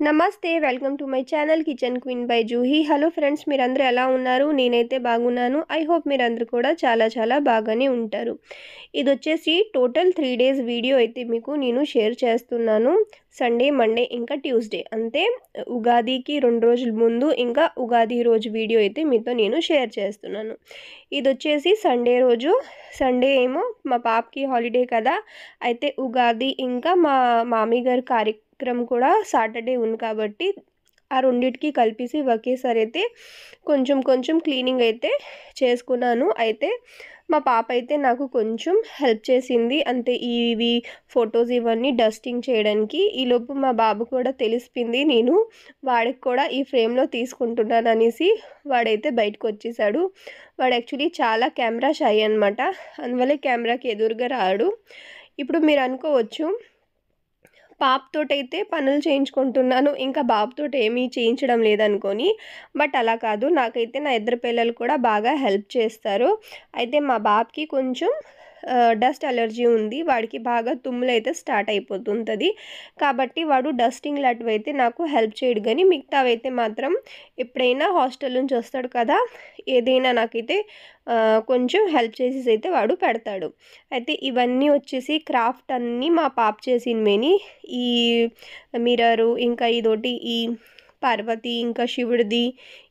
నమస్తే welcome to my channel kitchen queen by Juhi. Hello friends, మీరందరూ ఎలా ఉన్నారు? నేనైతే బాగున్నాను. ఐ హోప్ మీరందరూ కూడా చాలా బాగానే ఉంటారు. ఇది వచ్చేసి టోటల్ 3 డేస్ వీడియో అయితే మీకు నేను షేర్ చేస్తున్నాను. సండే, మండే ఇంకా ట్యూస్డే, అంటే ఉగాదికి 2 రోజుల ముందు ఇంకా ఉగాది రోజు వీడియో అయితే మీతో నేను షేర్ చేస్తున్నాను. ఇది వచ్చేసి సండే రోజు. సండే ఏమో మా పాపకి హాలిడే కదా, అయితే ఉగాది ఇంకా మా మామీ గారి కార్యక్రమం కూడా సాటర్డే ఉంది కాబట్టి ఆ రెండిటికి కలిపేసి ఒకేసారి అయితే కొంచెం క్లీనింగ్ అయితే చేసుకున్నాను. అయితే మా పాప అయితే నాకు కొంచెం హెల్ప్ చేసింది, అంతే ఇవి ఫొటోస్ ఇవన్నీ డస్టింగ్ చేయడానికి. ఈలోపు మా బాబు కూడా తెలిసిపోయింది నేను వాడికి కూడా ఈ ఫ్రేమ్లో తీసుకుంటున్నాను అనేసి వాడైతే బయటకు వచ్చేసాడు. వాడు యాక్చువల్లీ చాలా కెమెరా షై అనమాట, అందువల్ల కెమెరాకి ఎదురుగా రాడు. ఇప్పుడు మీరు అనుకోవచ్చు పాపతోటైతే పనులు చేయించుకుంటున్నాను, ఇంకా బాబుతోటి ఏమీ చేయించడం లేదనుకొని. బట్ అలా కాదు, నాకైతే నా ఇద్దరు పిల్లలు కూడా బాగా హెల్ప్ చేస్తారు. అయితే మా బాబుకి కొంచెం డస్ట్ అలర్జీ ఉంది, వాడికి బాగా తుమ్ములు అయితే స్టార్ట్ అయిపోతుంటుంది. కాబట్టి వాడు డస్టింగ్ లాంటివి అయితే నాకు హెల్ప్ చేయడు, కానీ మిగతావైతే మాత్రం ఎప్పుడైనా హాస్టల్ నుంచి వస్తాడు కదా, ఏదైనా నాకైతే కొంచెం హెల్ప్ చేసేసి అయితే వాడు పెడతాడు. అయితే ఇవన్నీ వచ్చేసి క్రాఫ్ట్ అన్నీ మా పాప చేసినవేని. ఈ మిర్రరు, ఇంకా ఇదోటి ఈ పార్వతి, ఇంకా శివుడిది,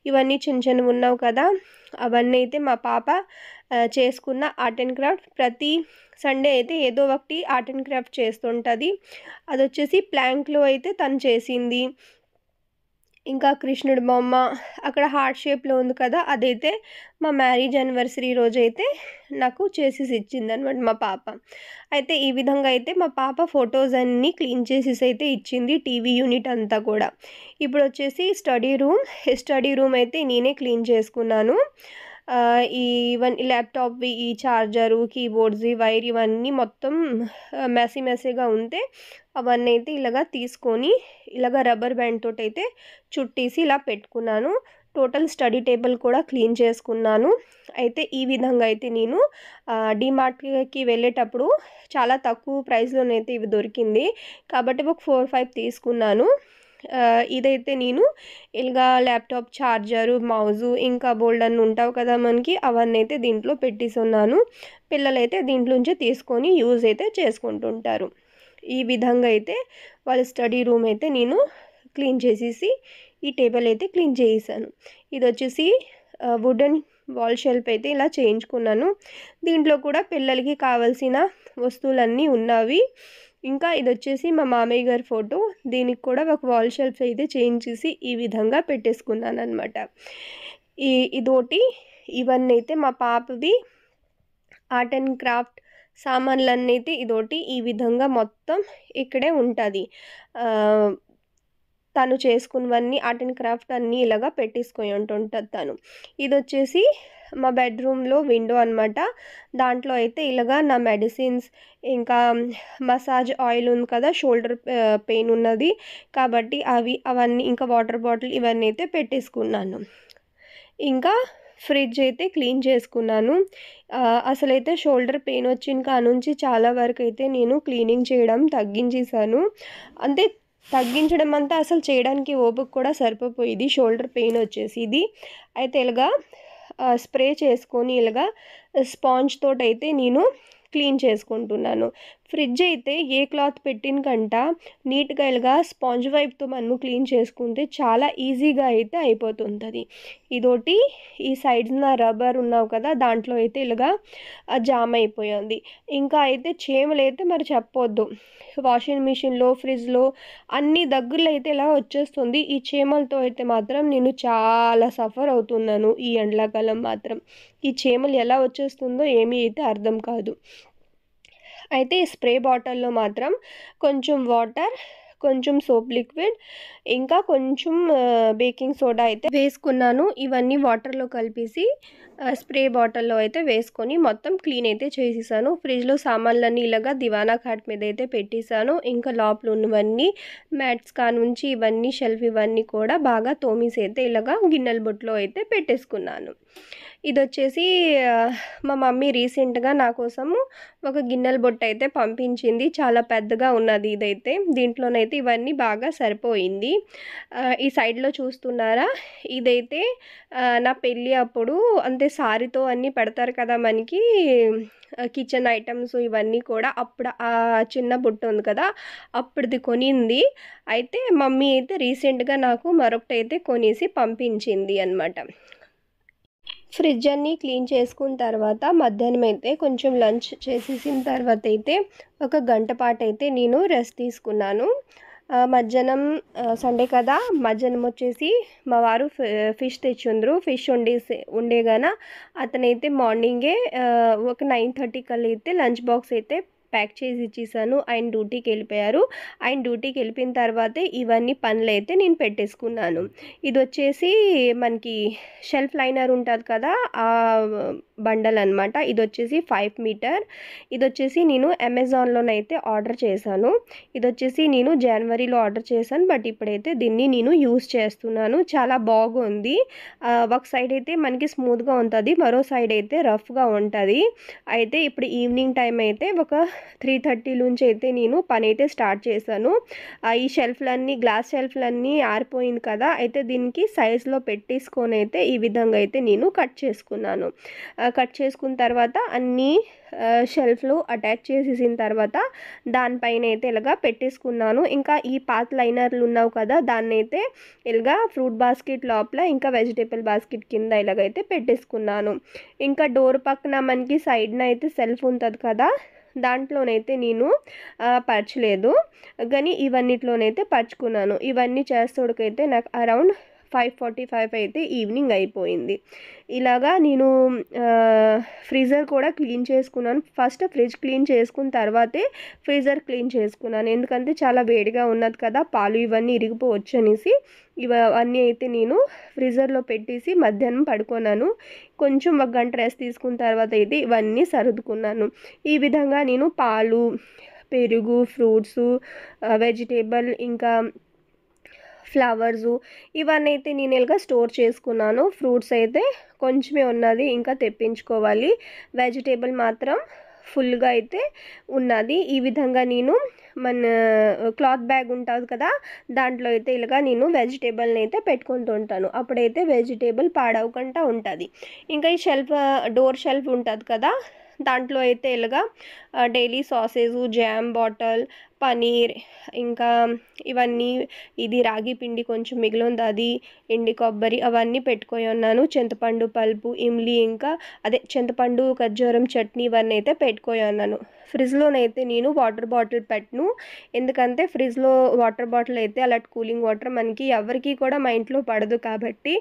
ఇవన్నీ చిన్నవి ఉన్నావు కదా, అవన్నీ అయితే మా పాప చేసుకున్న ఆర్ట్ అండ్ క్రాఫ్ట్. ప్రతి సండే అయితే ఏదో ఒకటి ఆర్ట్ అండ్ క్రాఫ్ట్ చేస్తుంటుంది. అది వచ్చేసి ప్లాంక్లో అయితే తను చేసింది. ఇంకా కృష్ణుడి బొమ్మ అక్కడ హార్ట్ షేప్లో ఉంది కదా, అదైతే మా మ్యారేజ్ యానివర్సరీ రోజు అయితే నాకు చేసేసి ఇచ్చిందనమాట మా పాప. అయితే ఈ విధంగా అయితే మా పాప ఫొటోస్ అన్నీ క్లీన్ చేసేసి అయితే ఇచ్చింది, టీవీ యూనిట్ అంతా కూడా. ఇప్పుడు వచ్చేసి స్టడీ రూమ్ అయితే నేనే క్లీన్ చేసుకున్నాను. ఈవెన్ ల్యాప్టాప్వి ఈ చార్జరు, కీబోర్డ్స్, వైర్ ఇవన్నీ మొత్తం మెస్సీగా ఉంటే అవన్నీ అయితే ఇలాగా తీసుకొని ఇలాగ రబ్బర్ బ్యాండ్ తోటి అయితే చుట్టేసి ఇలా పెట్టుకున్నాను. టోటల్ స్టడీ టేబుల్ కూడా క్లీన్ చేసుకున్నాను. అయితే ఈ విధంగా అయితే నేను డీమార్ట్కి వెళ్ళేటప్పుడు చాలా తక్కువ ప్రైస్లోనైతే ఇవి దొరికింది కాబట్టి ఒక 4-5 తీసుకున్నాను. ఇదైతే నేను ఇలాగా ల్యాప్టాప్ ఛార్జరు, మౌజు, ఇంకా బోల్డ్ అన్నీ ఉంటావు కదా మనకి, అవన్నీ అయితే దీంట్లో పెట్టేసి ఉన్నాను. పిల్లలైతే దీంట్లోంచి తీసుకొని యూజ్ అయితే చేసుకుంటుంటారు. ఈ విధంగా అయితే వాళ్ళ స్టడీ రూమ్ అయితే నేను క్లీన్ చేసేసి ఈ టేబుల్ అయితే క్లీన్ చేసేసాను. ఇది వచ్చేసి వుడెన్ వాల్ షెల్ఫ్ అయితే ఇలా చేయించుకున్నాను. దీంట్లో కూడా పిల్లలకి కావాల్సిన వస్తువులన్నీ ఉన్నవి. ఇంకా ఇది వచ్చేసి మా మామయ్య గారి ఫోటో, దీనికి కూడా ఒక వాల్ షెల్ఫ్ అయితే చేయించేసి ఈ విధంగా పెట్టేసుకున్నాను అనమాట. ఇదోటి, ఇవన్నీ అయితే మా పాపది ఆర్ట్ అండ్ క్రాఫ్ట్ సామాన్లన్నీ అయితే ఇదోటి ఈ విధంగా మొత్తం ఇక్కడే ఉంటుంది. తను చేసుకున్నవన్నీ ఆర్ట్ అండ్ క్రాఫ్ట్ అన్నీ ఇలాగా పెట్టేసుకొని ఉంటుంటుంది తను. ఇది వచ్చేసి మా బెడ్రూమ్లో విండో అనమాట. దాంట్లో అయితే ఇలాగా నా మెడిసిన్స్, ఇంకా మసాజ్ ఆయిల్ ఉంది కదా, షోల్డర్ పెయిన్ ఉన్నది కాబట్టి అవన్నీ, ఇంకా వాటర్ బాటిల్ ఇవన్నీ అయితే పెట్టేసుకున్నాను. ఇంకా ఫ్రిడ్జ్ అయితే క్లీన్ చేసుకున్నాను. అసలైతే షోల్డర్ పెయిన్ వచ్చిన కానుంచి చాలా వరకు అయితే నేను క్లీనింగ్ చేయడం తగ్గించేసాను. అంటే తగ్గించడం అంతా అసలు చేయడానికి ఓపిక కూడా సరిపోయేది, షోల్డర్ పెయిన్ వచ్చేసి ఇది. అయితే ఇలాగా స్ప్రే చేసుకొని ఇలాగా స్పాంజ్ తోటి అయితే నేను క్లీన్ చేసుకుంటున్నాను. ఫ్రిడ్జ్ అయితే ఏ క్లాత్ పెట్టిన కంట నీట్గా ఇలాగా స్పాంజ్ వైప్తో మనము క్లీన్ చేసుకుంటే చాలా ఈజీగా అయితే అయిపోతుంటుంది. ఇదోటి ఈ సైడ్స్న రబ్బర్ ఉన్నావు కదా, దాంట్లో అయితే ఇలాగా జామ్ అయిపోయింది. ఇంకా అయితే చీమలు అయితే మరి చెప్పొద్దు, వాషింగ్ మిషన్లో, ఫ్రిడ్జ్లో అన్ని దగ్గరలో అయితే ఇలా వచ్చేస్తుంది. ఈ చీమలతో అయితే మాత్రం నేను చాలా సఫర్ అవుతున్నాను ఈ ఎండాకాలం మాత్రం. ఈ చీమలు ఎలా వచ్చేస్తుందో ఏమీ అయితే అర్థం కాదు. అయితే స్ప్రే బాటిల్లో మాత్రం కొంచెం వాటర్, కొంచెం సోప్ లిక్విడ్, ఇంకా కొంచెం బేకింగ్ సోడా అయితే వేసుకున్నాను. ఇవన్నీ వాటర్లో కలిపేసి స్ప్రే బాటిల్లో అయితే వేసుకొని మొత్తం క్లీన్ అయితే చేసేసాను. ఫ్రిడ్జ్లో సామాన్లన్నీ ఇలాగా దివానా కాట్ మీద అయితే పెట్టేశాను. ఇంకా లోపల ఉన్నవన్నీ మ్యాట్స్ కానుంచి ఇవన్నీ షెల్ఫ్ ఇవన్నీ కూడా బాగా తోమేసి అయితే ఇలాగా గిన్నెల బొట్లో అయితే పెట్టేసుకున్నాను. ఇది వచ్చేసి మా మమ్మీ రీసెంట్గా నా కోసము ఒక గిన్నెల బొట్టు అయితే పంపించింది, చాలా పెద్దగా ఉన్నది. ఇదైతే దీంట్లోనైతే అయితే ఇవన్నీ బాగా సరిపోయింది. ఈ సైడ్‌లో చూస్తున్నారా? ఇదైతే నా పెళ్ళి అప్పుడు అంటే సారీతో అన్నీ పెడతారు కదా మనకి కిచెన్ ఐటెమ్స్ ఇవన్నీ కూడా అప్పుడు చిన్న బుట్ట ఉంది కదా! అప్పుడుది కొనింది. అయితే మమ్మీ అయితే రీసెంట్‌గా నాకు మరొకటైతే కొనేసి పంపించింది అనమాట. ఫ్రిడ్జ్ అన్నీ క్లీన్ చేసుకున్న తర్వాత మధ్యాహ్నం అయితే కొంచెం లంచ్ చేసేసిన తర్వాత అయితే ఒక గంట పాటైతే నేను రెస్ట్ తీసుకున్నాను. మధ్యాహ్నం సండే కదా! మధ్యాహ్నం వచ్చేసి మా వారు ఫిష్ తెచ్చుండ్రు. ఫిష్ ఉండేగాన అతనైతే మార్నింగే ఒక 9:30 కల్లా అయితే లంచ్ బాక్స్ అయితే ప్యాక్ చేసి ఇచ్చేసాను. ఆయన డ్యూటీకెళ్ళిపోయారు. ఆయన డ్యూటీకెళ్ళిపోయిన తర్వాతే ఇవన్నీ పనులైతే నేను పెట్టేసుకున్నాను. ఇదొచ్చేసి మనకి షెల్ఫ్ లైనర్ ఉంటది కదా! బండల్ అనమాట. ఇదొచ్చేసి 5 మీటర్. ఇదొచ్చేసి నేను అమెజాన్‌లోనైతే ఆర్డర్ చేశాను. ఇదొచ్చేసి నేను జనవరిలో ఆర్డర్ చేశాను. బట్ ఇప్పుడైతే దీన్ని నేను యూజ్ చేస్తున్నాను. చాలా బాగుంది. ఒక సైడ్ అయితే మనకి స్మూత్‌గా ఉంటది. మరో సైడ్ అయితే రఫ్‌గా ఉంటది. అయితే ఇప్పుడు ఈవినింగ్ టైం అయితే ఒక 3:30 నుంచి అయితే నేను పనైతే స్టార్ట్ చేశాను. ఈ గ్లాస్ షెల్ఫ్‌లన్నీ ఆరిపోయింది కదా! అయితే దీనికి సైజ్‌లో పెట్టేసుకొనైతే ఈ విధంగా అయితే నేను కట్ చేసుకున్నాను. కట్ చేసుకున్న తర్వాత అన్నీ షెల్ఫ్‌లు అటాచ్ చేసేసిన తర్వాత దానిపైన అయితే ఇలాగా పెట్టేసుకున్నాను. ఇంకా ఈ పాత లైనర్లు ఉన్నావు కదా! దాన్నైతే ఇలాగా ఫ్రూట్ బాస్కెట్ లోపల ఇంకా వెజిటబుల్ బాస్కెట్ కింద ఇలాగైతే పెట్టేసుకున్నాను. ఇంకా డోర్ పక్కన మనకి సైడ్‌న అయితే సెల్ఫ్ ఉంటది కదా! దాంట్లోనైతే నేను పరచలేదు. కానీ ఇవన్నిట్లోనైతే పరుచుకున్నాను. ఇవన్నీ చేసేటోడికైతే నాకు అరౌండ్ 5:45 అయితే ఈవినింగ్ అయిపోయింది. ఇలాగా నేను ఫ్రీజర్ కూడా క్లీన్ చేసుకున్నాను. ఫస్ట్ ఫ్రిడ్జ్ క్లీన్ చేసుకున్న తర్వాతే ఫ్రీజర్ క్లీన్ చేసుకున్నాను. ఎందుకంటే చాలా వేడిగా ఉన్నది కదా! పాలు ఇవన్నీ ఇరిగిపోవచ్చు అనేసి ఇవన్నీ అయితే నేను ఫ్రీజర్‌లో పెట్టేసి మధ్యాహ్నం పడుకున్నాను. కొంచెం ఒక గంట రెస్ట్ తీసుకున్న తర్వాత అయితే ఇవన్నీ సర్దుకున్నాను. ఈ విధంగా నేను పాలు, పెరుగు, ఫ్రూట్సు, వెజిటబుల్ ఇంకా ఫ్లవర్సు ఇవన్నీ అయితే నేను ఇలాగా స్టోర్ చేసుకున్నాను. ఫ్రూట్స్ అయితే కొంచెమే ఉన్నది, ఇంకా తెప్పించుకోవాలి. వెజిటబుల్ మాత్రం ఫుల్‌గా అయితే ఉన్నది. ఈ విధంగా నేను మన క్లాత్ బ్యాగ్ ఉంటది కదా! దాంట్లో అయితే ఇలాగా నేను వెజిటబుల్ని అయితే పెట్టుకుంటూ ఉంటాను. అప్పుడైతే వెజిటబుల్ పాడవకుండా ఉంటది. ఇంకా ఈ డోర్ షెల్ఫ్ ఉంటది కదా! దాంట్లో అయితే ఇలాగా డైలీ సాసేజు, జామ్ బాటిల్, పనీర్ ఇంకా ఇవన్నీ ఇది రాగి పిండి కొంచెం మిగిలింది అది, ఎండి కొబ్బరి అవన్నీ పెట్టుకొని ఉన్నాను. చింతపండు పల్పు, ఇమ్లీ ఇంకా చింతపండు, ఖర్జూరం చట్నీ ఇవన్నీ అయితే పెట్టుకొని ఉన్నాను. ఫ్రిడ్జ్‌లోనైతే నేను వాటర్ బాటిల్ పెట్టను. ఎందుకంటే ఫ్రిడ్జ్‌లో వాటర్ బాటిల్ అయితే అలాంటి కూలింగ్ వాటర్ మనకి ఎవరికీ కూడా మా ఇంట్లో పడదు కాబట్టి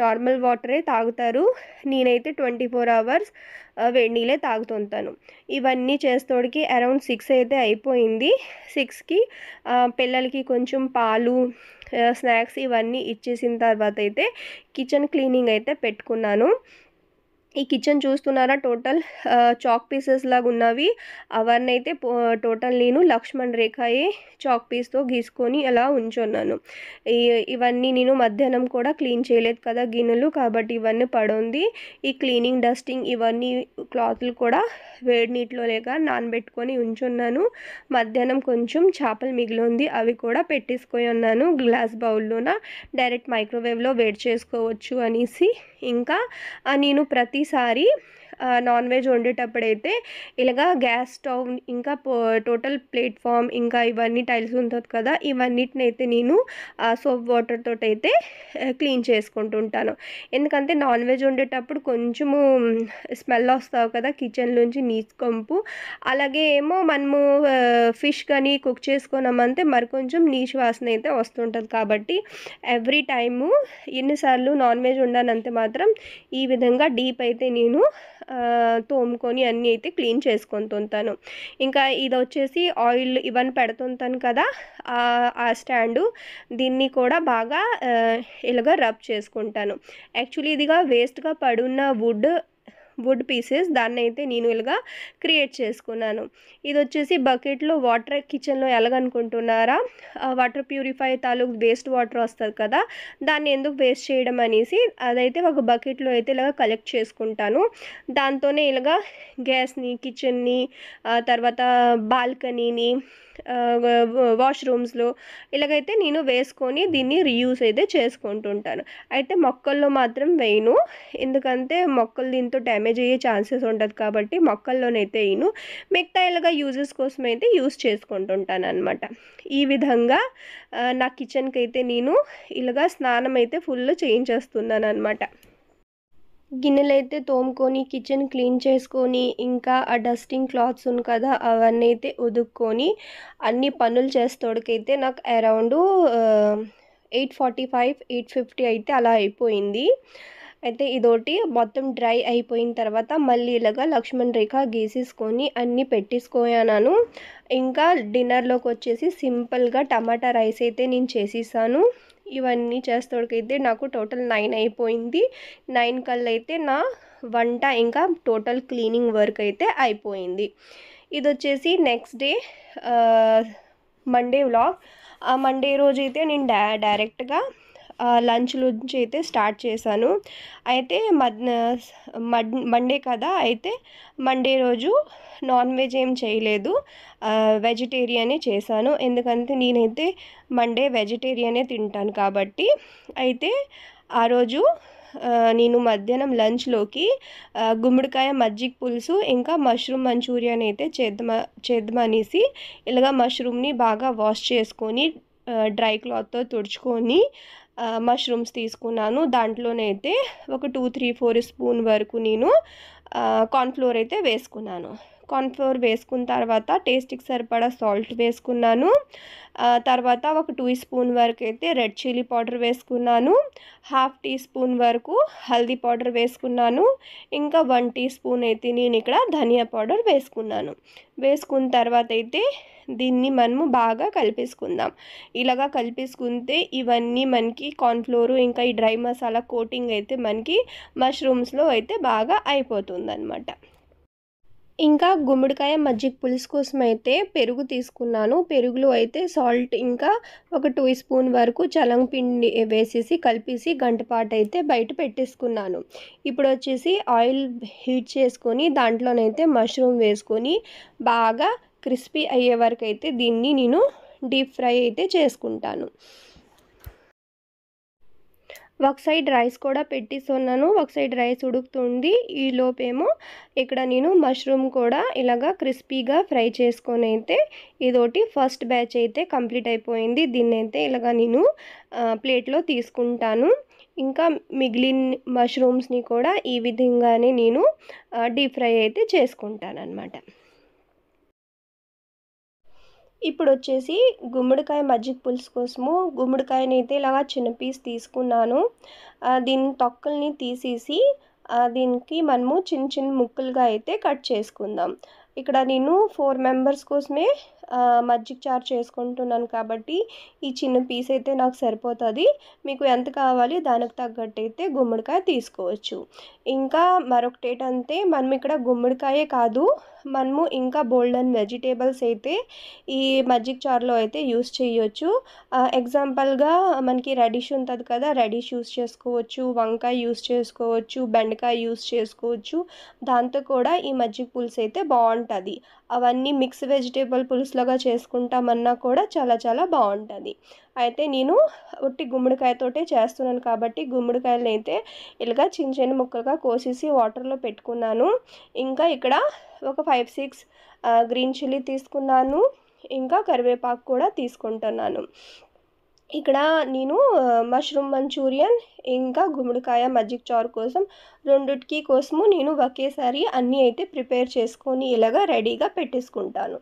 నార్మల్ వాటరే తాగుతారు. నేనైతే 24 అవర్స్ వేడి నీళ్ళే తాగుతుంటాను. ఇవన్నీ చేసేతోడికి అరౌండ్ 6 అయితే అయిపోయింది. 6కి పిల్లలకి కొంచెం పాలు, స్నాక్స్ ఇవన్నీ ఇచ్చేసిన తర్వాత అయితే కిచెన్ క్లీనింగ్ అయితే పెట్టుకున్నాను. ఈ కిచెన్ చూస్తున్నారా టోటల్ చాక్ పీసెస్ లాగా ఉన్నవి. అవన్నీ అయితే టోటల్ నేను లక్ష్మణ్ రేఖాయే చాక్ పీస్‌తో గీసుకొని అలా ఉంచున్నాను. ఇవన్నీ నేను మధ్యాహ్నం కూడా క్లీన్ చేయలేదు కదా గిన్నెలు, కాబట్టి ఇవన్నీ పడుంది. ఈ క్లీనింగ్, డస్టింగ్ ఇవన్నీ క్లాతులు కూడా వేడి నీటిలో నానబెట్టుకొని ఉంచున్నాను. మధ్యాహ్నం కొంచెం చేపలు మిగిలింది, అవి కూడా పెట్టేసుకొని ఉన్నాను గ్లాస్ బౌల్‌లోన. డైరెక్ట్ మైక్రోవేవ్‌లో వేడి చేసుకోవచ్చు అనేసి. ఇంకా నేను ప్రతిసారి నాన్ వెజ్ వండేటప్పుడైతే ఇలాగా గ్యాస్ స్టవ్ ఇంకా టోటల్ ప్లాట్‌ఫామ్ ఇంకా ఇవన్నీ టైల్స్ ఉంటది కదా! ఇవన్నిటినైతే నేను సోప్ వాటర్ తోటైతే క్లీన్ చేసుకుంటూ ఉంటాను. ఎందుకంటే నాన్ వెజ్ వండేటప్పుడు కొంచెము స్మెల్ వస్తావు కదా కిచెన్‌లోంచి నీచు కంపు. అలాగే ఏమో మనము ఫిష్ కానీ కుక్ చేసుకున్నామంటే మరి కొంచెం నీచు వాసన అయితే వస్తుంటది. కాబట్టి ఎవ్రీ టైము ఎన్నిసార్లు నాన్ వెజ్ వండానంటే మాత్రం ఈ విధంగా డీప్ అయితే నేను తోముకొని అన్నీ అయితే క్లీన్ చేసుకుంటుంటాను. ఇంకా ఇదొచ్చేసి ఆయిల్ ఇవన్నీ పెడుతుంటాను కదా! ఆ స్టాండు దీన్ని కూడా బాగా ఇలాగ రబ్ చేసుకుంటాను. యాక్చువల్లీ ఇదిగా వేస్ట్‌గా పడున్న వుడ్ వుడ్ పీసెస్ దాన్నైతే నేను ఇలాగా క్రియేట్ చేసుకున్నాను. ఇదొచ్చేసి బకెట్‌లో వాటర్ కిచెన్‌లో ఎలాగనుకుంటున్నారా? వాటర్ ప్యూరిఫై తాలూకు వేస్ట్ వాటర్ వస్తది కదా! దాన్ని ఎందుకు వేస్ట్ చేయడం అనేసి అదైతే ఒక బకెట్‌లో అయితే ఇలాగ కలెక్ట్ చేసుకుంటాను. దాంతోనే ఇలాగా గ్యాస్‌ని, కిచెన్‌ని తర్వాత బాల్కనీని వాష్‌రూమ్స్‌లో ఇలాగైతే నేను వేసుకొని దీన్ని రీయూజ్ అయితే చేసుకుంటుంటాను. అయితే మొక్కల్లో మాత్రం వేయను. ఎందుకంటే మొక్కలు దీంతో డ్యామేజ్ అయ్యే ఛాన్సెస్ ఉంటది కాబట్టి మొక్కల్లోనైతే ఎయను. మిగతా ఇలాగ యూజెస్ కోసం అయితే యూజ్ చేసుకుంటుంటాననమాట. ఈ విధంగా నా కిచెన్‌కైతే నేను ఇలాగ స్నానం అయితే ఫుల్ చేయించేస్తున్నాననమాట. గిన్నెలైతే తోముకొని, కిచెన్ క్లీన్ చేసుకొని, ఇంకా ఆ డస్టింగ్ క్లాత్స్ ఉంది కదా! అవన్నీ అయితే ఉదుక్కొని, అన్ని పనులు చేసేతోడికైతే నాకు అరౌండు 8:45, 8:50 అయితే అలా అయిపోయింది. అయితే ఇదోటి మొత్తం డ్రై అయిపోయిన తర్వాత మళ్ళీ ఇలాగా లక్ష్మణ్ రేఖ గీసేసుకొని అన్నీ పెట్టేసుకోయాను. ఇంకా డిన్నర్‌లోకొచ్చేసి సింపుల్‌గా టమాటా రైస్ అయితే నేను చేసేసాను. ఇవన్నీ చేసేతోడికైతే నాకు టోటల్ 9 అయిపోయింది. 9 కల్లా అయితే నా వంట ఇంకా టోటల్ క్లీనింగ్ వర్క్ అయితే అయిపోయింది. ఇదొచ్చేసి నెక్స్ట్ డే మండే వ్లాగ్. ఆ మండే రోజైతే నేను డైరెక్ట్‌గా లంచ్ నుంచి అయితే స్టార్ట్ చేశాను. అయితే మండే కదా! అయితే మండే రోజు నాన్ వెజ్ ఏం చేయలేదు. వెజిటేరియనే చేశాను. ఎందుకంటే నేనైతే మండే వెజిటేరియనే తింటాను కాబట్టి. అయితే ఆ రోజు నేను మధ్యాహ్నం లంచ్‌లోకి గుమ్మడికాయ మజ్జిగ పులుసు ఇంకా మష్రూమ్ మంచూరియన్ అయితే చేద్దామనేసి ఇలాగ మష్రూమ్‌ని బాగా వాష్ చేసుకొని డ్రై క్లాత్‌తో తుడుచుకొని మష్రూమ్స్ తీసుకున్నాను. దాంట్లోనైతే ఒక 2, 3, 4 స్పూన్ వరకు నేను కార్న్‌ఫ్లోర్ అయితే వేసుకున్నాను. కార్న్‌ఫ్లోర్ వేసుకున్న తర్వాత టేస్ట్‌కి సరిపడా సాల్ట్ వేసుకున్నాను. తర్వాత ఒక 2 స్పూన్ వరకు అయితే రెడ్ చిల్లీ పౌడర్ వేసుకున్నాను. హాఫ్ టీ స్పూన్ వరకు హల్దీ పౌడర్ వేసుకున్నాను. ఇంకా 1 టీ స్పూన్ అయితే నేను ఇక్కడ ధనియా పౌడర్ వేసుకున్నాను. వేసుకున్న తర్వాత అయితే దీన్ని మనము బాగా కలిపేసుకుందాం. ఇలాగా కలిపేసుకుంటే ఇవన్నీ మనకి కార్న్‌ఫ్లోర్ ఇంకా ఈ డ్రై మసాలా కోటింగ్ అయితే మనకి మష్రూమ్స్‌లో అయితే బాగా అయిపోతుందనమాట. ఇంకా గుమ్మడికాయ మజ్జిగ పులుసు కోసం అయితే పెరుగు తీసుకున్నాను. పెరుగులో అయితే సాల్ట్ ఇంకా ఒక 2 స్పూన్ వరకు చలంపిండి వేసేసి కలిపేసి గంటపాటు అయితే బయట పెట్టేసుకున్నాను. ఇప్పుడు వచ్చేసి ఆయిల్ హీట్ చేసుకొని దాంట్లోనైతే మష్రూమ్ వేసుకొని బాగా క్రిస్పీ అయ్యే వరకు అయితే దీన్ని నేను డీప్ ఫ్రై అయితే చేసుకుంటాను. ఒక సైడ్ రైస్ కూడా పెట్టేసున్నాను. ఒక సైడ్ రైస్ ఉడుకుతుంది. ఈలోపేమో ఇక్కడ నేను మష్రూమ్ కూడా ఇలాగా క్రిస్పీగా ఫ్రై చేసుకొని అయితే ఇదోటి ఫస్ట్ బ్యాచ్ అయితే కంప్లీట్ అయిపోయింది. దీన్నైతే ఇలాగా నేను ప్లేట్లో తీసుకుంటాను. ఇంకా మిగిలిన మష్రూమ్స్‌ని కూడా ఈ విధంగానే నేను డీప్ ఫ్రై అయితే చేసుకుంటాననమాట. ఇప్పుడొచ్చేసి గుమ్మడికాయ మజ్జిగ పులుసు కోసము గుమ్మడికాయనైతే ఇలాగా చిన్న పీస్ తీసుకున్నాను. దీని తొక్కల్ని తీసేసి దీనికి మనము చిన్న చిన్న ముక్కలుగా అయితే కట్ చేసుకుందాం. ఇక్కడ నేను 4 మెంబర్స్ కోసమే మజ్జిగ చారు చేసుకుంటున్నాను కాబట్టి ఈ చిన్న పీస్ అయితే నాకు సరిపోతుంది. మీకు ఎంత కావాలి దానికి తగ్గట్టు అయితే గుమ్మడికాయ తీసుకోవచ్చు. ఇంకా మరొకటి ఏంటంటే మనం ఇక్కడ గుమ్మడికాయే కాదు మనము ఇంకా బోల్డన్ వెజిటేబుల్స్ అయితే ఈ మజ్జిగ చారులో అయితే యూస్ చేయొచ్చు. ఎగ్జాంపుల్‌గా మనకి రెడిష్ ఉంటది కదా! రెడిష్ యూస్ చేసుకోవచ్చు, వంకాయ యూస్ చేసుకోవచ్చు, బెండకాయ యూస్ చేసుకోవచ్చు. దాంతో కూడా ఈ మజ్జిగ పులుసు అయితే బావుంటది. అవన్నీ మిక్స్ వెజిటేబుల్ పులుసులాగా చేసుకుంటామన్నా కూడా చాలా చాలా బావుంటది. అయితే నేను ఉట్టి గుమ్మడికాయతోటే చేస్తున్నాను కాబట్టి గుమ్మడికాయలనైతే ఇలాగా చిన్న చిన్న ముక్కలుగా కోసేసి వాటర్‌లో పెట్టుకున్నాను. ఇంకా ఇక్కడ ఒక 5, 6 గ్రీన్ చిల్లీ తీసుకున్నాను. ఇంకా కరివేపాకు కూడా తీసుకుంటున్నాను. ఇక్కడ నేను మష్రూమ్ మంచూరియన్ ఇంకా గుమ్మడికాయ మజ్జిగ చారు కోసం రెండిటికి కోసము నేను ఒకేసారి అన్నీ అయితే ప్రిపేర్ చేసుకొని ఇలాగా రెడీగా పెట్టేసుకుంటాను.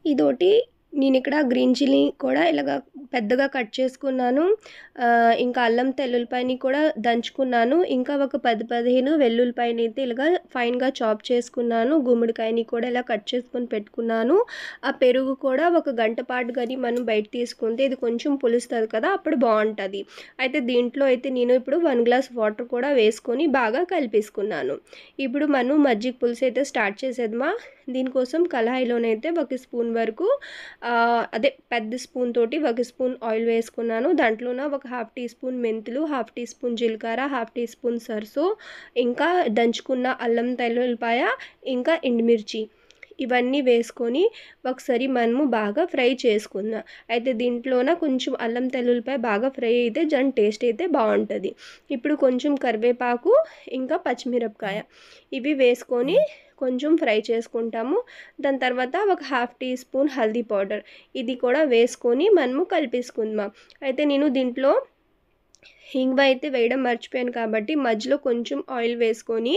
ఇదోటి నేనిక్కడ గ్రీన్ చిల్లీ కూడా ఇలాగ పెద్దగా కట్ చేసుకున్నాను. ఇంకా అల్లం తెల్లుల్లిపాయని కూడా దంచుకున్నాను. ఇంకా ఒక 10, 15 వెల్లుల్లిపాయనైతే ఇలాగ ఫైన్‌గా చాప్ చేసుకున్నాను. గుమ్మడికాయని కూడా ఇలా కట్ చేసుకొని పెట్టుకున్నాను. ఆ పెరుగు కూడా ఒక గంట పాటు గాని మనం బయట తీసుకుంటే ఇది కొంచెం పులుస్తది కదా! అప్పుడు బావుంటది. అయితే దీంట్లో అయితే నేను ఇప్పుడు 1 గ్లాస్ వాటర్ కూడా వేసుకొని బాగా కలిపేసుకున్నాను. ఇప్పుడు మనం మజ్జిగ పులుసు అయితే స్టార్ట్ చేసేద్దామా? దీనికోసం కళాయిలోనైతే ఒక స్పూన్ వరకు అదే పెద్ద స్పూన్ తోటి ఒక స్పూన్ ఆయిల్ వేసుకున్నాను. దాంట్లోన ఒక హాఫ్ టీ స్పూన్ మెంతులు, హాఫ్ టీ స్పూన్ జీలకర్ర, హాఫ్ టీ స్పూన్ సర్సో, ఇంకా దంచుకున్న అల్లం తెల్లుల్లిపాయ, ఇంకా ఎండుమిర్చి ఇవన్నీ వేసుకొని ఒకసారి మనము బాగా ఫ్రై చేసుకుందాం. అయితే దీంట్లోన కొంచెం అల్లం తెల్లుల్లిపాయ బాగా ఫ్రై అయితే దాని టేస్ట్ అయితే బావుంటది. ఇప్పుడు కొంచెం కరివేపాకు, ఇంకా పచ్చిమిరపకాయ ఇవి వేసుకొని కొంచెం ఫ్రై చేసుకుంటాము. దాని తర్వాత ఒక half teaspoon haldi powder ఇది కూడా వేసుకొని మనము కలిపేసుకుందాం. అయితే నేను దీంట్లో హింగ్వ అయితే వేయడం మర్చిపోయాను కాబట్టి మధ్యలో కొంచెం ఆయిల్ వేసుకొని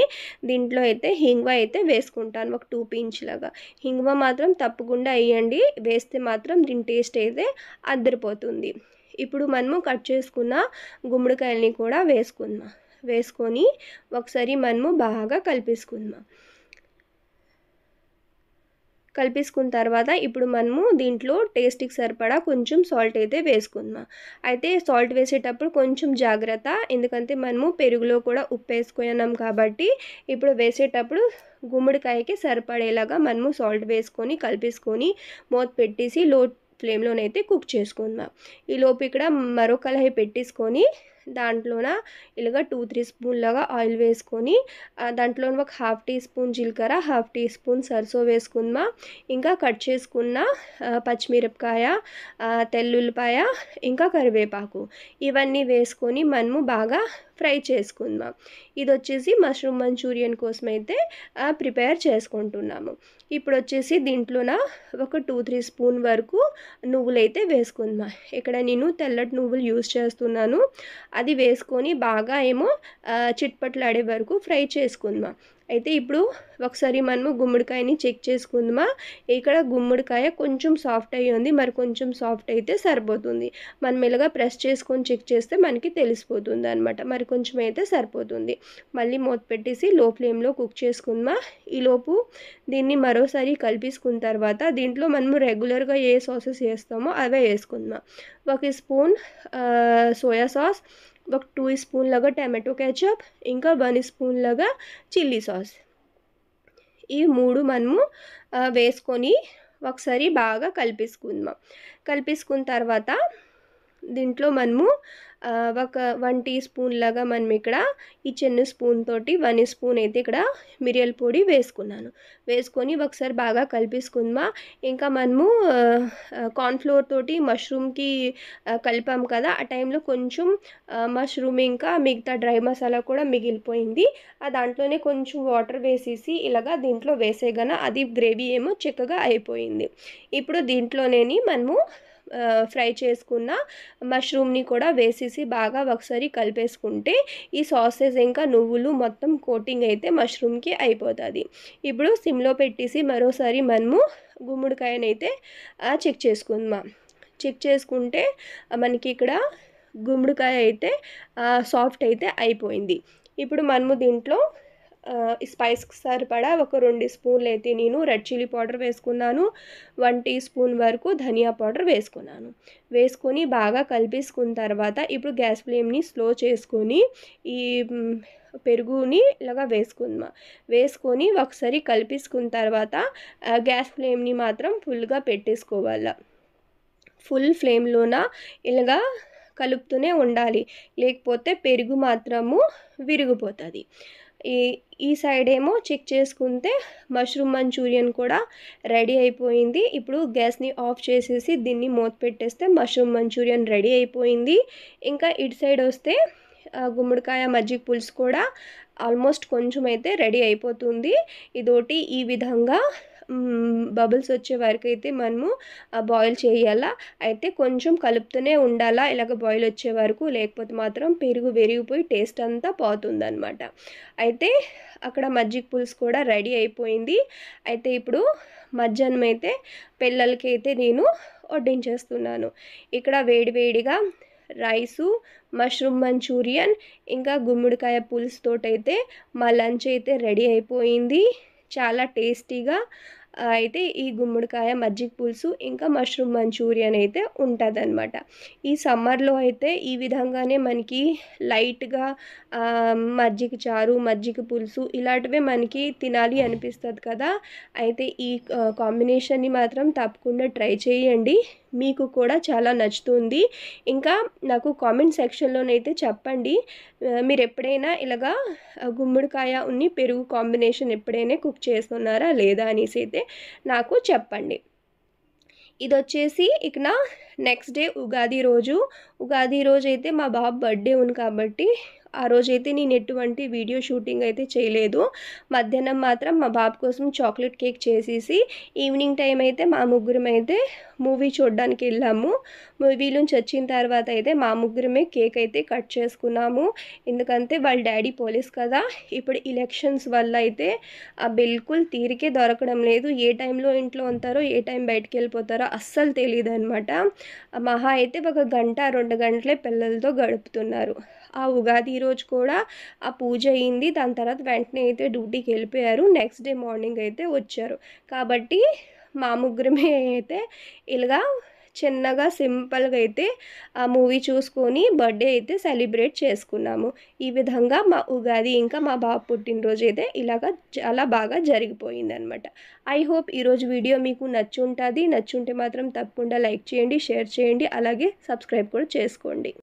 దీంట్లో అయితే హింగ్వ అయితే వేసుకుంటాను. ఒక 2 పించ్‌లాగా. హింగ్వ మాత్రం తప్పకుండా ఎయ్యండి. వేస్తే మాత్రం దీని టేస్ట్ అయితే అద్దరిపోతుంది. ఇప్పుడు మనము కట్ చేసుకున్న గుమ్మడికాయల్ని కూడా వేసుకుందాం. వేసుకొని ఒకసారి మనము బాగా కలిపేసుకుందాం. కలిపేసుకున్న తర్వాత ఇప్పుడు మనము దీంట్లో టేస్ట్‌కి సరిపడా కొంచెం సాల్ట్ అయితే వేసుకుందాం. అయితే సాల్ట్ వేసేటప్పుడు కొంచెం జాగ్రత్త. ఎందుకంటే మనము పెరుగులో కూడా ఉప్పు వేసుకున్నాం కాబట్టి ఇప్పుడు వేసేటప్పుడు గుమ్మడికాయకి సరిపడేలాగా మనము సాల్ట్ వేసుకొని కలిపేసుకొని మూత పెట్టేసి లో ఫ్లేమ్‌లోనైతే కుక్ చేసుకుందాం. ఈలోపు ఇక్కడ మరో కళాయి పెట్టేసుకొని దాంట్లోన ఇలాగ 2, 3 స్పూన్‌లాగా ఆయిల్ వేసుకొని దాంట్లో ఒక హాఫ్ టీ స్పూన్ జీలకర్ర, హాఫ్ టీ స్పూన్ సర్సో వేసుకుందాం. ఇంకా కట్ చేసుకున్న పచ్చిమిరపకాయ, తెల్లుల్లిపాయ, ఇంకా కరివేపాకు ఇవన్నీ వేసుకొని మనము బాగా ఫ్రై చేసుకుందాం. ఇది వచ్చేసి మష్రూమ్ మంచూరియన్ కోసం అయితే ప్రిపేర్ చేసుకుంటున్నాము. ఇప్పుడు వచ్చేసి దీంట్లోన ఒక 2, 3 స్పూన్ వరకు నువ్వులైతే వేసుకుందాం. ఇక్కడ నేను తెల్లటి నువ్వులు యూజ్ చేస్తున్నాను. అది వేసుకొని బాగా ఏమో చిట్పట్లాడే వరకు ఫ్రై చేసుకుందాం. అయితే ఇప్పుడు ఒకసారి మనము గుమ్మడికాయని చెక్ చేసుకుందామా. ఇక్కడ గుమ్మడికాయ కొంచెం సాఫ్ట్ అయ్యి ఉంది. మరి కొంచెం సాఫ్ట్ అయితే సరిపోతుంది. మనం ఇలాగా ప్రెస్ చేసుకొని చెక్ చేస్తే మనకి తెలిసిపోతుంది అనమాట. మరి కొంచెం అయితే సరిపోతుంది. మళ్ళీ మూత పెట్టేసి లో ఫ్లేమ్‌లో కుక్ చేసుకుందామా. ఈలోపు దీన్ని మరోసారి కలిపేసుకున్న తర్వాత దీంట్లో మనము రెగ్యులర్‌గా ఏ సాసెస్ వేస్తామో అవే వేసుకుందాం. ఒక స్పూన్ సోయా సాస్, ఒక 2 స్పూన్‌లాగా టమాటో కెచప్, ఇంకా 1 స్పూన్‌లాగా చిల్లీ సాస్. ఈ 3 మనము వేసుకొని ఒకసారి బాగా కలిపేసుకుందాం. కలిపేసుకున్న తర్వాత దీంట్లో మనము ఒక 1 టీ స్పూన్‌లాగా మనం ఇక్కడ ఈ చిన్న స్పూన్ తోటి 1 స్పూన్ అయితే ఇక్కడ మిరియాల పొడి వేసుకున్నాను. వేసుకొని ఒకసారి బాగా కలిపేసుకుందామా. ఇంకా మనము కార్న్ ఫ్లోర్ తోటి మష్రూమ్‌కి కలిపాం కదా! ఆ టైంలో కొంచెం మష్రూమ్ ఇంకా మిగతా డ్రై మసాలా కూడా మిగిలిపోయింది. దాంట్లోనే కొంచెం వాటర్ వేసేసి ఇలాగా దీంట్లో వేసేయగాన అది గ్రేవీ ఏమో చిక్కగా అయిపోయింది. ఇప్పుడు దీంట్లోనేని మనము ఫ్రై చేసుకున్న మష్రూమ్‌ని కూడా వేసేసి బాగా ఒకసారి కలిపేసుకుంటే ఈ సాసెస్ ఇంకా నువ్వులు మొత్తం కోటింగ్ అయితే మష్రూమ్‌కి అయిపోతది. ఇప్పుడు సిమ్‌లో పెట్టేసి మరోసారి మనము గుమ్మడికాయనైతే చెక్ చేసుకుందాం. చెక్ చేసుకుంటే మనకి ఇక్కడ గుమ్మడికాయ అయితే సాఫ్ట్ అయితే అయిపోయింది. ఇప్పుడు మనము దీంట్లో స్పైస్‌కి సరిపడా ఒక 2 స్పూన్లు అయితే నేను రెడ్ చిల్లీ పౌడర్ వేసుకున్నాను. 1 టీ స్పూన్ వరకు ధనియా పౌడర్ వేసుకున్నాను. వేసుకొని బాగా కలిపేసుకున్న తర్వాత ఇప్పుడు గ్యాస్ ఫ్లేమ్‌ని స్లో చేసుకొని ఈ పెరుగుని ఇలాగా వేసుకుందాం. వేసుకొని ఒకసారి కలిపేసుకున్న తర్వాత గ్యాస్ ఫ్లేమ్‌ని మాత్రం ఫుల్‌గా పెట్టేసుకోవాల. ఫుల్ ఫ్లేమ్‌లోన ఇలాగా కలుపుతూనే ఉండాలి. లేకపోతే పెరుగు మాత్రము విరిగిపోతది. ఈ సైడ్ ఏమో చెక్ చేసుకుంటే మష్రూమ్ మంచూరియన్ కూడా రెడీ అయిపోయింది. ఇప్పుడు గ్యాస్‌ని ఆఫ్ చేసేసి దీన్ని మూత పెట్టేస్తే మష్రూమ్ మంచూరియన్ రెడీ అయిపోయింది. ఇంకా ఇటు సైడ్ వస్తే గుమ్మడికాయ మజ్జిగ పులుసు కూడా ఆల్మోస్ట్ కొంచెం అయితే రెడీ అయిపోతుంది. ఇదోటి ఈ విధంగా బబుల్స్ వచ్చే వరకు అయితే మనము బాయిల్ చేయాలా. అయితే కొంచెం కలుపుతూనే ఉండాలా ఇలాగ బాయిల్ వచ్చే వరకు, లేకపోతే మాత్రం పెరుగు విరిగిపోయి టేస్ట్ అంతా పోతుందనమాట. అయితే అక్కడ మజ్జిగ పులుసు కూడా రెడీ అయిపోయింది. అయితే ఇప్పుడు మధ్యాహ్నం అయితే పిల్లలకైతే నేను వడ్డించేస్తున్నాను. ఇక్కడ వేడివేడిగా రైసు, మష్రూమ్ మంచూరియన్, ఇంకా గుమ్మడికాయ పులుసుతోటైతే మా లంచ్ అయితే రెడీ అయిపోయింది. చాలా టేస్టీగా అయితే ఈ గుమ్మడికాయ మజ్జిగ పులుసు ఇంకా మష్రూమ్ మంచూరియన్ అయితే ఉంటుందన్నమాట. ఈ సమ్మర్లో అయితే ఈ విధంగానే మనకి లైట్గా మజ్జిగ చారు, మజ్జిగ పులుసు ఇలాంటివే మనకి తినాలి అనిపిస్తుంది కదా. అయితే ఈ కాంబినేషన్ని మాత్రం తప్పకుండా ట్రై చేయండి, మీకు కూడా చాలా నచ్చుతుంది. ఇంకా నాకు కామెంట్ సెక్షన్లోనైతే చెప్పండి, మీరు ఎప్పుడైనా ఇలాగా గుమ్మడికాయ ఉన్ని పెరుగు కాంబినేషన్ ఎప్పుడైనా కుక్ చేస్తున్నారా లేదా అనేసి అయితే నాకు చెప్పండి. ఇదొచ్చేసి ఇక నా నెక్స్ట్ డే ఉగాది రోజు అయితే మా బాబు బర్త్డే ఉంది కాబట్టి ఆ రోజైతే నేను ఎటువంటి వీడియో షూటింగ్ అయితే చేయలేదు. మధ్యాహ్నం మాత్రం మా బాబు కోసం చాక్లెట్ కేక్ చేసేసి ఈవినింగ్ టైం అయితే మా ముగ్గురం అయితే మూవీ చూడడానికి వెళ్ళాము. మూవీ నుంచి వచ్చిన తర్వాత అయితే మా ముగ్గురమే కేక్ అయితే కట్ చేసుకున్నాము. ఎందుకంటే వాళ్ళ డాడీ పోలీస్ కదా, ఇప్పుడు ఎలక్షన్స్ వల్ల అయితే బిల్కుల్ తీరికే దొరకడం లేదు. ఏ టైంలో ఇంట్లో ఉంటారో ఏ టైం బయటకు వెళ్ళిపోతారో అస్సలు తెలియదు అనమాట. మహా అయితే 1 గంట 2 గంటలే పిల్లలతో గడుపుతున్నారు. ఆ ఉగాది రోజు కూడా ఆ పూజ అయింది. దాని తర్వాత వెంటనే అయితే డ్యూటీకి వెళ్ళిపోయారు. నెక్స్ట్ డే మార్నింగ్ అయితే వచ్చారు. కాబట్టి మా ముగ్గురమే అయితే ఇలాగా చిన్నగా సింపుల్గా అయితే ఆ మూవీ చూసుకొని బర్త్డే అయితే సెలబ్రేట్ చేసుకున్నాము. ఈ విధంగా మా ఉగాది ఇంకా మా బాబు పుట్టినరోజు అయితే ఇలాగా చాలా బాగా జరిగిపోయిందనమాట. ఐ హోప్ ఈరోజు వీడియో మీకు నచ్చుంటుంది. నచ్చుంటే మాత్రం తప్పకుండా లైక్ చేయండి, షేర్ చేయండి, అలాగే సబ్స్క్రైబ్ కూడా చేసుకోండి.